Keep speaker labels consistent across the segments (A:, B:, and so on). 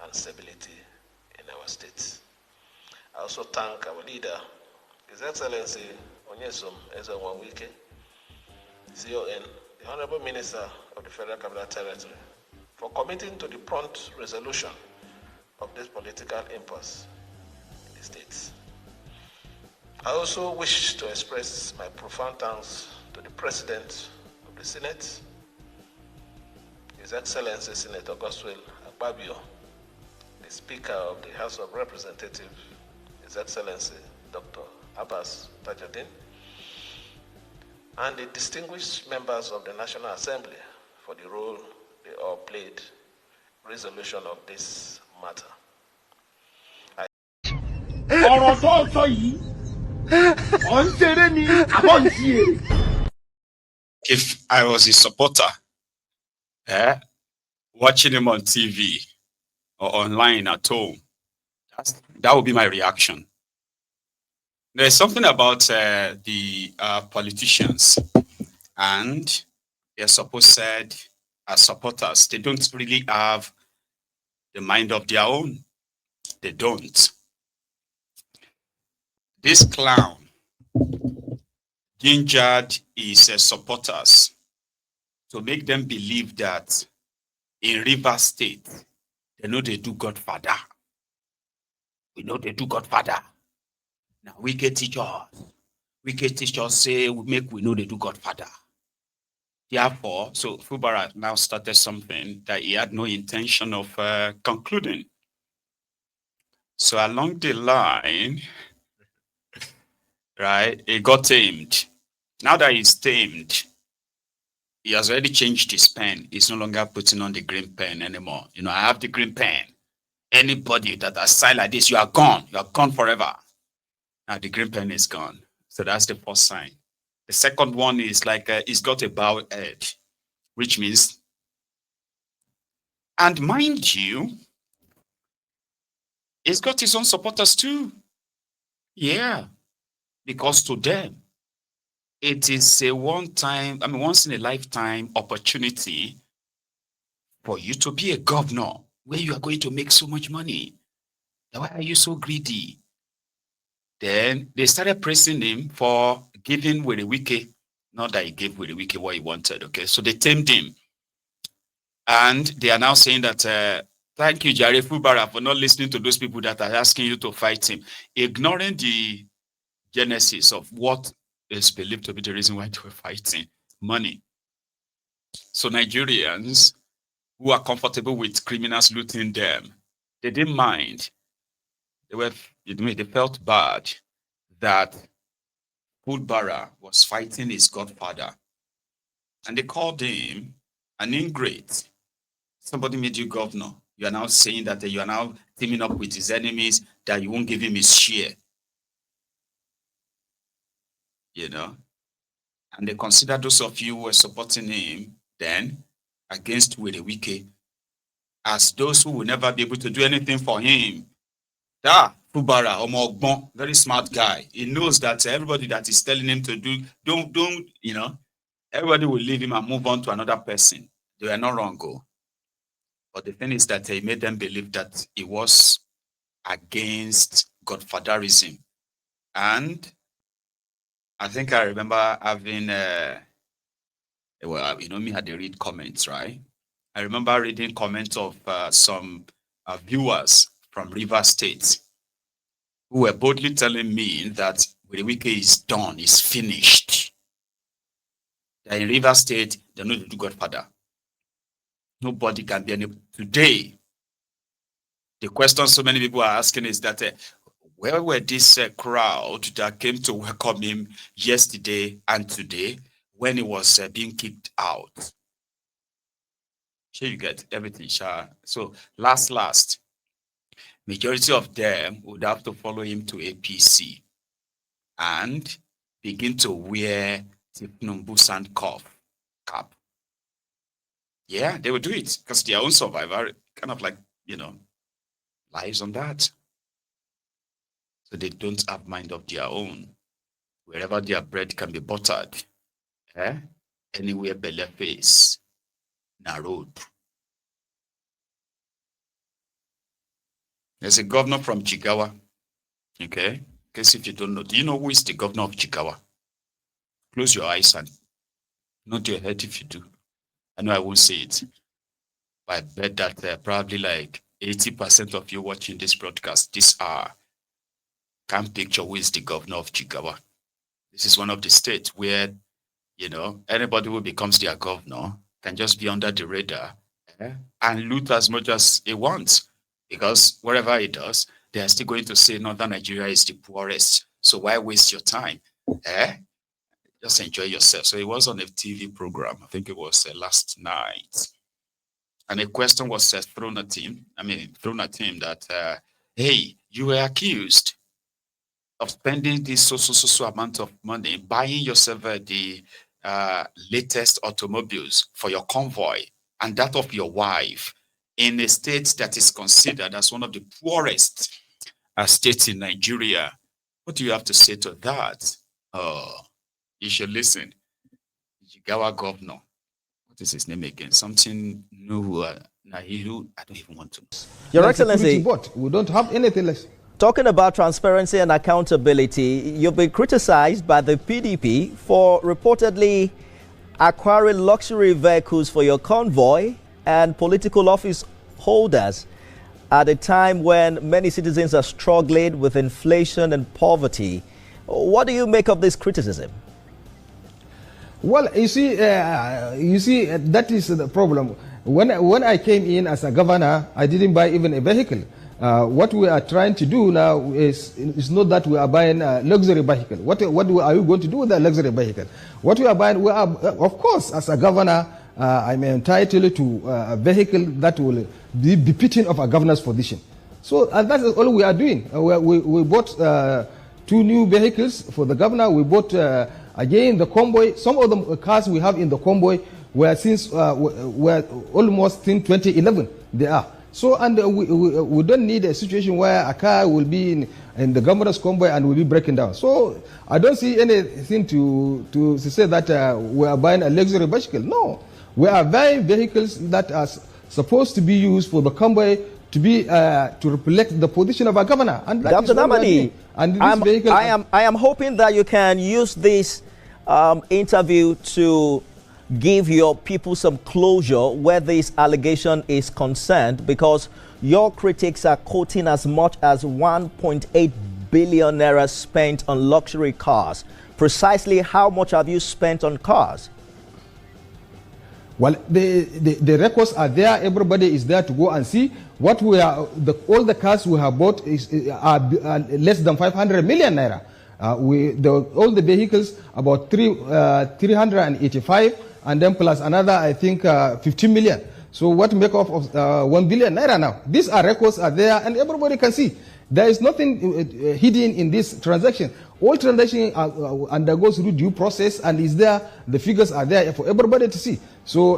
A: and stability in our state. I also thank our leader, His Excellency Onyesom Ezenwa-Wike, CON, the Honorable Minister of the Federal Capital Territory, for committing to the prompt resolution of this political impasse in the states. I also wish to express my profound thanks to the President of the Senate, His Excellency Senator Goswell Akpabio, the Speaker of the House of Representatives, His Excellency Dr. Abbas Tajuddin, and the distinguished members of the National Assembly for the role they all played in resolution of this matter.
B: If I was a supporter, watching him on TV or online at home, that would be my reaction. There's something about the politicians and their supposed supporters. They don't really have the mind of their own. They don't. This clown gingered his supporters to make them believe that in Rivers State, they know they do Godfather. We know they do Godfather. Now we can teach us say we know they do Godfather. Therefore, so Fubara now started something that he had no intention of concluding. So along the line, right, he got tamed. Now that he's tamed, he has already changed his pen. He's no longer putting on the green pen anymore. You know, I have the green pen. Anybody that has signed like this, you are gone. You are gone forever. Now the green pen is gone. So that's the first sign. The second one is like he's got a bowed head, which means, and mind you, he's got his own supporters too. Yeah, because to them, it is a once in a lifetime opportunity for you to be a governor where you are going to make so much money. Now, why are you so greedy? Then they started praising him for giving Warri Wike, not that he gave Warri Wike what he wanted, okay? So they tamed him. And they are now saying that, thank you, Jare Fubara, for not listening to those people that are asking you to fight him, ignoring the genesis of what is believed to be the reason why they were fighting: money. So Nigerians who are comfortable with criminals looting them, they didn't mind. They felt bad that Fubara was fighting his godfather. And they called him an ingrate. Somebody made you governor. You are now saying that you are now teaming up with his enemies, that you won't give him his share. You know? And they consider those of you who were supporting him then against Warri Wike as those who will never be able to do anything for him. Fubara, Omogbon, very smart guy. He knows that everybody that is telling him to do, don't, you know, everybody will leave him and move on to another person. They were not wrong, go. But the thing is that he made them believe that he was against godfatherism. And I think I remember having, me had to read comments, right? I remember reading comments of some viewers from Rivers State who were boldly telling me that Warri Wike is done, is finished. That in Rivers State, they know to do Godfather. Nobody can be any. Today, the question so many people are asking is that where were this crowd that came to welcome him yesterday and today when he was being kicked out? Sure, you get everything, sure. So last, majority of them would have to follow him to APC and begin to wear Tipnumbu Sandcuff cap. Yeah, they would do it because their own survivor kind of like, lies on that. So they don't have mind of their own. Wherever their bread can be buttered, anywhere belle face, na road. There's a governor from Jigawa. Okay. In case if you don't know, do you know who is the governor of Jigawa? Close your eyes and nod your head if you do. I know I won't say it, but I bet that probably like 80% of you watching this broadcast this hour can't picture who is the governor of Jigawa. This is one of the states where, anybody who becomes their governor can just be under the radar and loot as much as he wants. Because whatever he does, they are still going to say Northern Nigeria is the poorest. So why waste your time? Just enjoy yourself. So it was on a TV program. I think it was last night. And a question was thrown at him that, hey, you were accused of spending this so amount of money buying yourself the latest automobiles for your convoy and that of your wife in a state that is considered as one of the poorest states in Nigeria. What do you have to say to that? Oh, you should listen. Jigawa governor. What is his name again? Something new. Nahiru. I don't even want to.
C: Your Excellency,
D: but we don't have anything less.
C: Talking about transparency and accountability, you've been criticized by the PDP for reportedly acquiring luxury vehicles for your convoy and political office holders at a time when many citizens are struggling with inflation and poverty. What do you make of this criticism?
D: Well, you see, that is the problem. When I came in as a governor, I didn't buy even a vehicle. What we are trying to do now is not that we are buying a luxury vehicle. What are you going to do with a luxury vehicle? What we are buying, of course, as a governor, I'm entitled to a vehicle that will be befitting of a governor's position. So, and that is all we are doing. We bought 2 new vehicles for the governor. We bought, again, the convoy. Some of the cars we have in the convoy were almost since 2011. They are. So, and we don't need a situation where a car will be in the governor's convoy and will be breaking down. So, I don't see anything to say that we are buying a luxury bicycle. No. We are buying vehicles that are supposed to be used for the convoy to be to reflect the position of our governor. And that
C: Dr. Namani, I am hoping that you can use this interview to give your people some closure where this allegation is concerned, because your critics are quoting as much as 1.8 billion naira spent on luxury cars. Precisely how much have you spent on cars?
D: Well, the records are there. Everybody is there to go and see what we are. All the cars we have bought are less than 500 million naira. All the vehicles about 385, and then plus another, I think, 15 million. So what make up of 1 billion naira now? These are records are there, and everybody can see. There is nothing hidden in this transaction. All transaction undergoes through due process and is there. The figures are there for everybody to see. So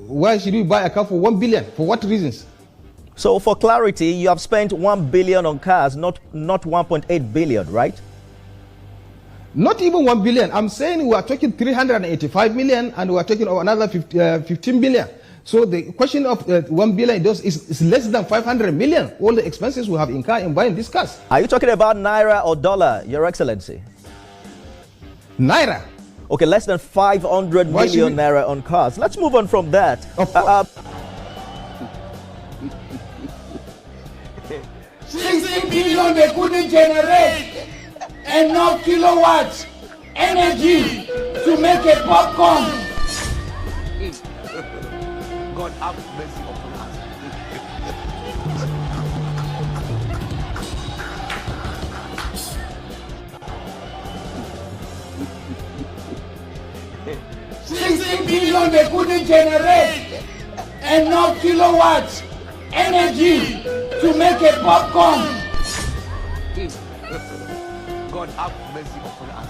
D: why should we buy a car for 1 billion? For what reasons?
C: So for clarity, you have spent 1 billion on cars, not 1.8 billion, right?
D: Not even 1 billion. I'm saying we are talking 385 million and we are talking of another 15 billion. So the question of 1 billion is less than 500 million. All the expenses we have incurred in buying these cars.
C: Are you talking about naira or dollar, Your Excellency?
D: Naira.
C: Okay, less than 500 million naira on cars. Let's move on from that.
E: 60 billion they couldn't generate enough kilowatts energy to make a popcorn. God have mercy upon us. $60 billion they couldn't generate enough kilowatts energy to make a popcorn. God have mercy upon us.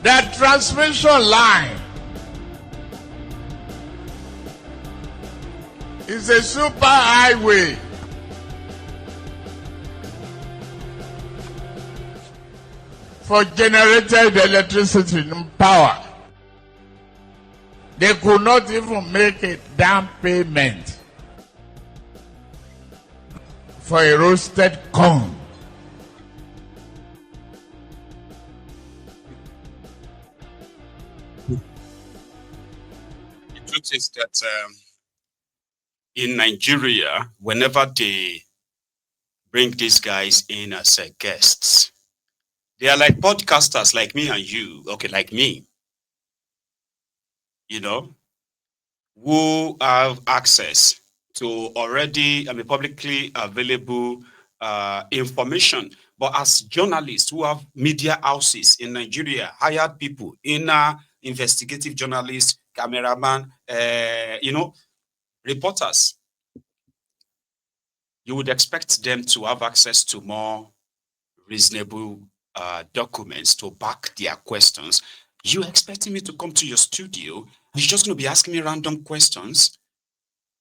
F: That transmission line is a super highway. For generated electricity and power. They could not even make a down payment. for a roasted corn.
B: The truth is that in Nigeria, whenever they bring these guys in as guests, they are like podcasters like me and you, okay, like me, you know, who have access to already, publicly available information. But as journalists who have media houses in Nigeria, hired people, inner investigative journalists, cameraman, reporters, you would expect them to have access to more reasonable documents to back their questions. You expecting me to come to your studio? You're just going to be asking me random questions?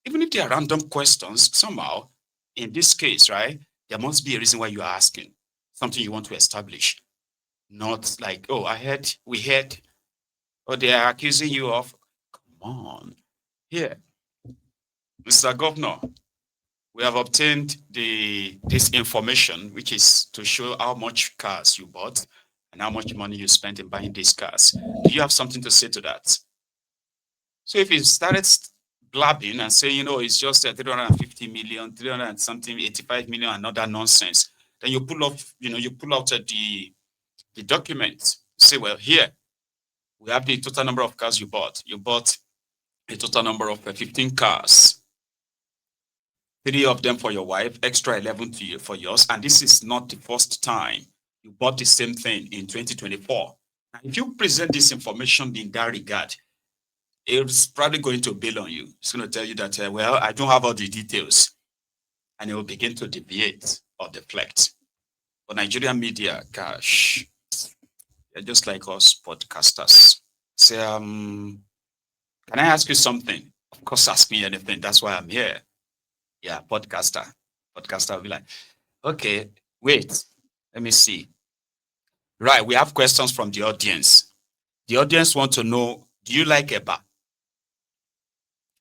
B: Even if they are random questions, somehow, in this case, right, there must be a reason why you are asking, something you want to establish. Not like, oh, we heard, or they are accusing you of, come on. Here, Mr. Governor, we have obtained this information, which is to show how much cars you bought and how much money you spent in buying these cars. Do you have something to say to that? So if you started blabbing and saying, it's just 350 million, 300 and something, 85 million, and other nonsense, then you pull out the document. Say, well, here we have the total number of cars you bought. You bought a total number of 15 cars. 3 of them for your wife, extra 11 for yours. And this is not the first time you bought the same thing in 2024. Now, if you present this information in that regard, it's probably going to bail on you. It's going to tell you that, well, I don't have all the details. And it will begin to deviate or deflect. But Nigerian media, gosh, they're just like us podcasters. Say, can I ask you something? Of course, ask me anything. That's why I'm here. Yeah, podcaster. Podcaster will be like, okay, wait, let me see. Right, we have questions from the audience. The audience want to know, do you like Eba? I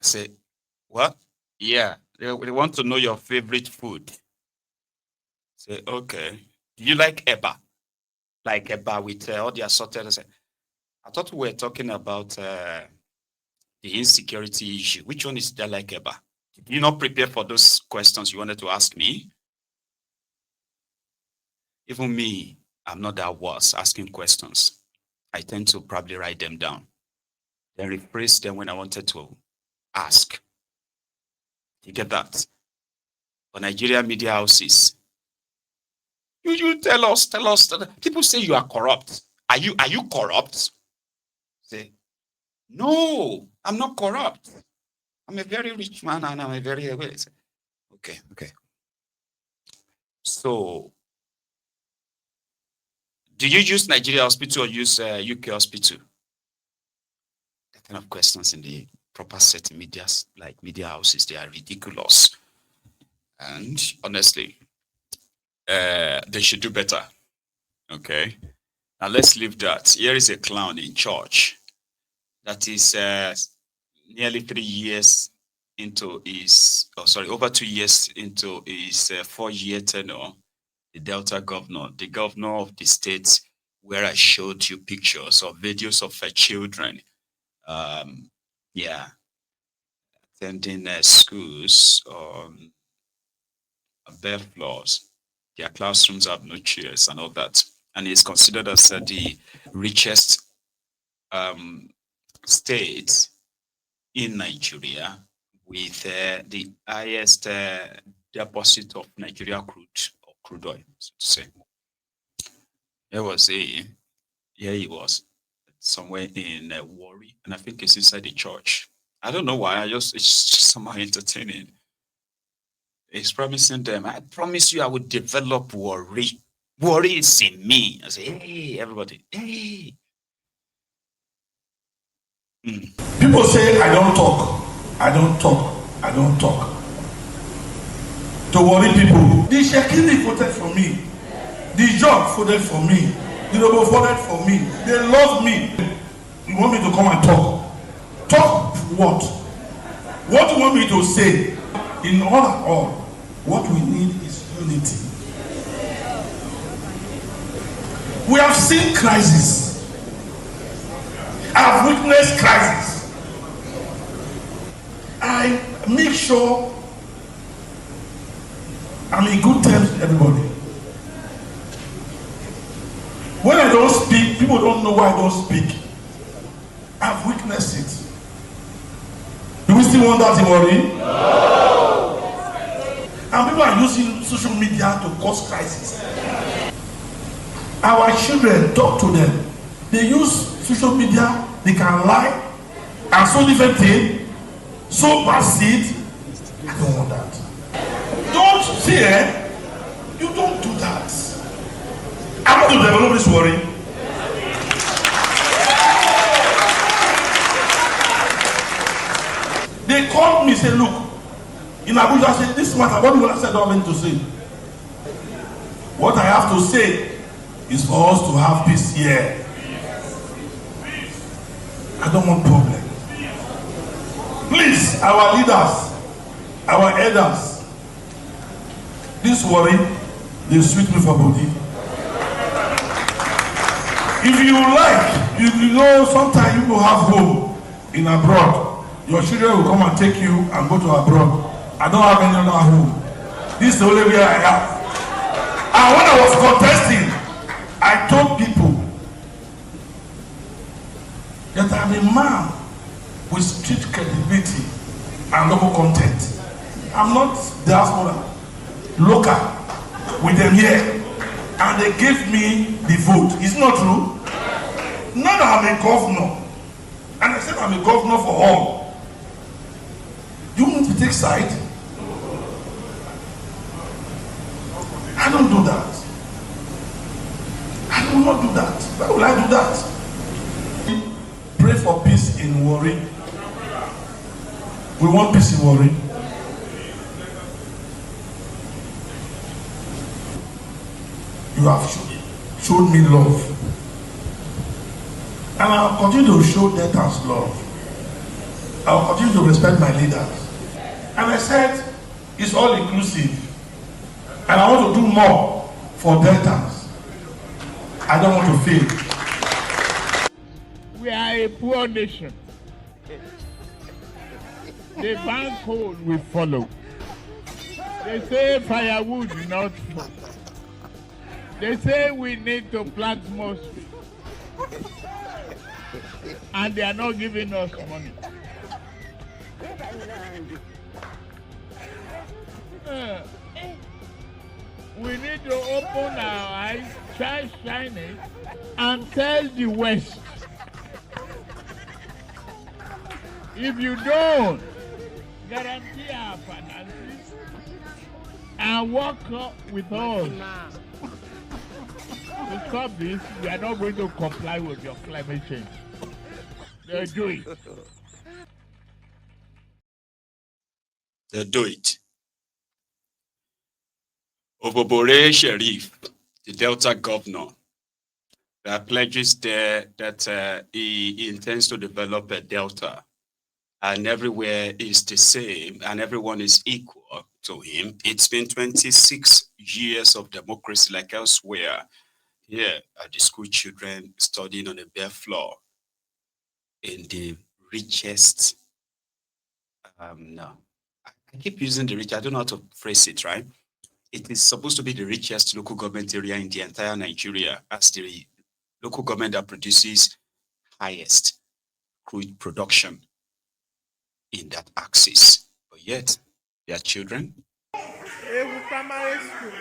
B: say, what? Yeah, they want to know your favorite food. I say, okay. Do you like Eba? Like Eba with all the assorted. I say, I thought we were talking about the insecurity issue. Which one is that like Eba? Did you not prepare for those questions you wanted to ask me? Even me, I'm not that worse asking questions. I tend to probably write them down, then rephrase them when I wanted to ask. You get that? For Nigeria media houses, you tell us. People say you are corrupt. Are you corrupt? Say, no, I'm not corrupt. I'm a very rich man and I'm a very okay. So, do you use Nigeria hospital or use UK hospital? That kind of questions in the proper setting medias, like media houses, they are ridiculous. And honestly, they should do better. Okay. Now let's leave that. Here is a clown in church that is nearly 3 years into his, over 2 years into his 4-year tenure, the Delta governor, the governor of the state where I showed you pictures or videos of children, attending schools on bare floors. Their classrooms have no chairs and all that. And it's considered as the richest state in Nigeria with the highest deposit of Nigeria crude oil, so to say. He was somewhere in Warri, and I think it's inside the church. I don't know why, it's just somehow entertaining. He's promising them, I promise you I will develop Warri. Warri is in me. I say, hey, everybody, hey.
G: People say, I don't talk. To Warri people, the Shekini voted for me. The Job voted for me. The Robo voted for me. They love me. You want me to come and talk? Talk what? What do you want me to say? In all, what we need is unity. We have seen crisis. I have witnessed crisis. I make sure I'm in good terms with everybody. When I don't speak, people don't know why I don't speak. I've witnessed it. Do we still want that in Warri? No. And people are using social media to cause crisis. Our children, talk to them. They use social media, they can lie, and so different things, so bad seed. I don't want that. Don't fear. You don't do that. I want to develop this Warri. They called me, said, look, in Abuja, I said, this matter, what do I say I don't mean to say? What I have to say is for us to have peace here. I don't want problem. Please, our leaders, our elders, this Warri, they sweet me for body. If you like, you know, sometimes you will have home in abroad. Your children will come and take you and go to abroad. I don't have any other home. This is the only way I have. And when I was contesting, I told people that I'm a man with street credibility and local content. I'm not diaspora, local, with them here. And they gave me the vote. It's not true. Now that I'm a governor, and I said I'm a governor for all. You want to take side? I don't do that. I will not do that. Why will I do that? Pray for peace in Warri. We want peace in Warri. You have showed me love. And I'll continue to show Deltans love. I'll continue to respect my leaders. And I said, it's all inclusive. And I want to do more for Deltans. I don't want to fail.
H: We are a poor nation. The bank code we follow. They say firewood is not full. They say we need to plant more trees. And they are not giving us money. We need to open our eyes, try shining, and tell the West. If you don't guarantee our finances and work with us to stop this, we are not going to comply with your climate change. They'll do it.
B: They'll do it. Obobore Sheriff, the Delta governor, pledges there that he intends to develop a Delta, and everywhere is the same and everyone is equal to him. It's been 26 years of democracy like elsewhere. Here are the school children studying on a bare floor in the richest, no, I keep using the rich, I don't know how to phrase it, right? It is supposed to be the richest local government area in the entire Nigeria, as the local government that produces highest crude production in that axis. But yet, their children.
H: Primary school.